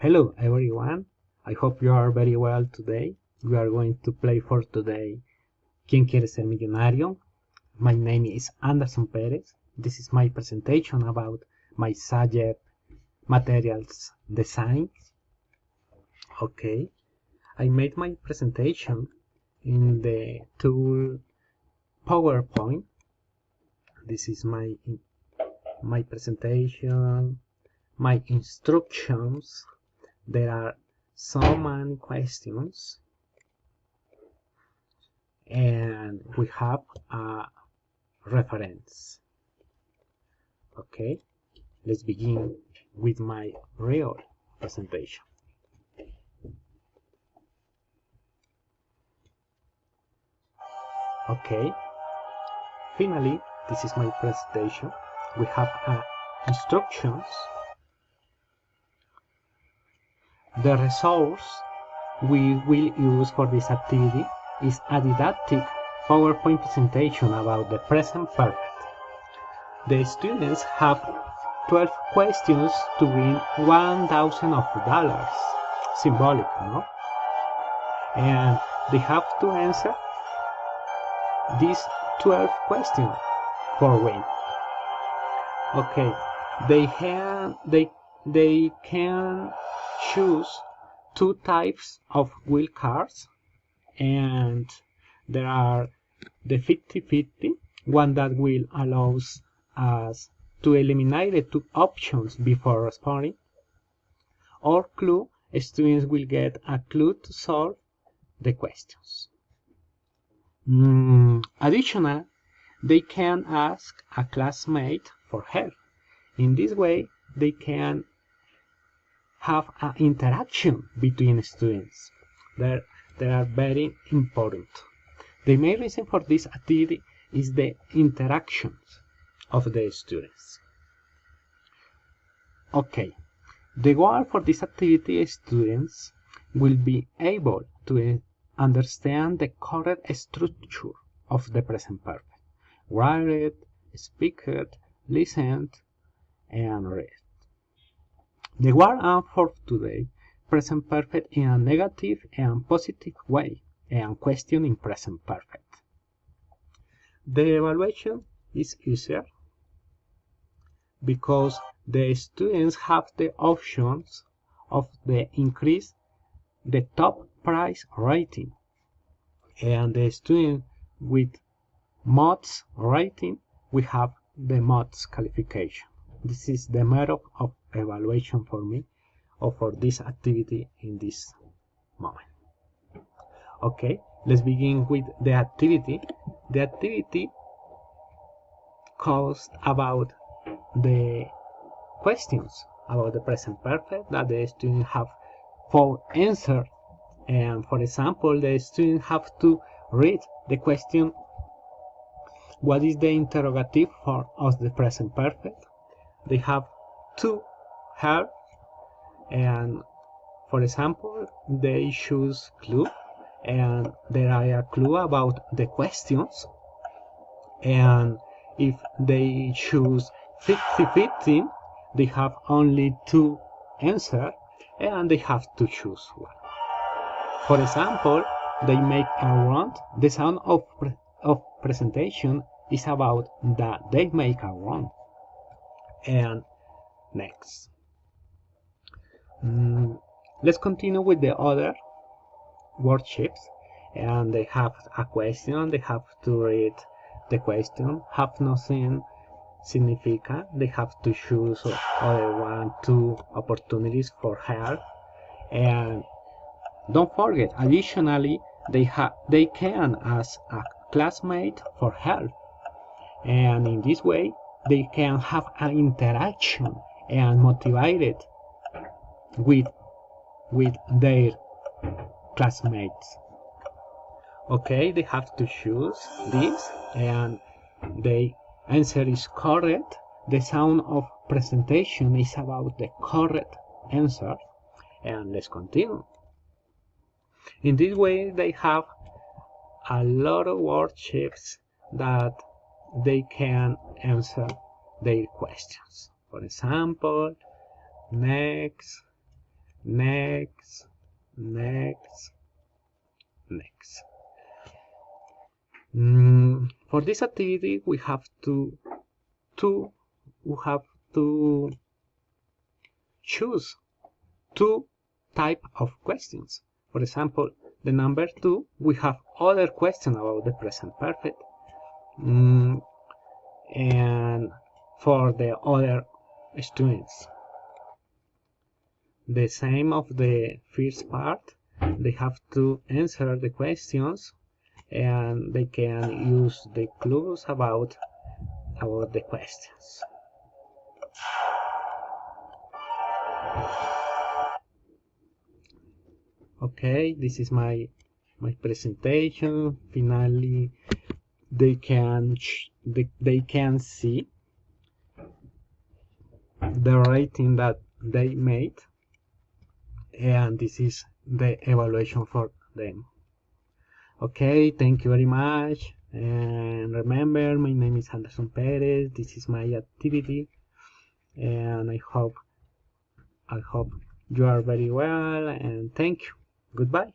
Hello everyone, I hope you are very well today. We are going to play for today ¿Quién quiere ser millonario? My name is Anderson Perez. This is my presentation about my subject materials design. Okay, I made my presentation in the tool PowerPoint. This is my presentation, my instructions. There are so many questions and we have a reference. Okay, let's begin with my real presentation. Okay, finally, this is my presentation. We have instructions. The resource we will use for this activity is a didactic PowerPoint presentation about the present perfect. The students have 12 questions to win $1,000. Symbolic, no? And they have to answer these 12 questions for win. Okay, they can choose two types of wheel cards, and there are the 50-50, one that will allows us to eliminate the two options before responding, or clue. Students will get a clue to solve the questions. Additionally, they can ask a classmate for help. In this way, they can have an interaction between students. They are very important. The main reason for this activity is the interactions of the students. Okay, the goal for this activity is students will be able to understand the correct structure of the present perfect. Write it, speak it, listen, and read. The word for today, present perfect in a negative and positive way, and question in present perfect. The evaluation is easier because the students have the options of the increase the top price rating, and the student with mods rating, we have the mods qualification. This is the method of evaluation for me or for this activity in this moment. Okay, let's begin with the activity. The activity calls about the questions about the present perfect that the student have 4 answers, and for example the student have to read the question, what is the interrogative for us the present perfect. They have to have, and for example they choose clue, and there are a clue about the questions, and if they choose 50-50, they have only 2 answers and they have to choose one. For example, they make a round. The sound of presentation is about that they make a round. And next, let's continue with the other worksheets, and they have a question. They have to read the question. Have nothing significa. They have to choose other 1-2 opportunities for help, and don't forget, additionally, they can ask a classmate for help, and in this way they can have an interaction and motivated with their classmates. Okay, they have to choose this, and the answer is correct. The sound of presentation is about the correct answer, and let's continue. In this way, they have a lot of worksheets that they can answer their questions. For example, next, next. For this activity, we have to choose two type of questions. For example, the number 2, we have other question about the present perfect. And for the other students, the same of the first part, they have to answer the questions and they can use the clues about the questions. Okay, this is my presentation. Finally, they can see the rating that they made, and this is the evaluation for them. Okay, thank you very much, and remember, my name is Anderson Perez. This is my activity, and I hope you are very well, and thank you. Goodbye.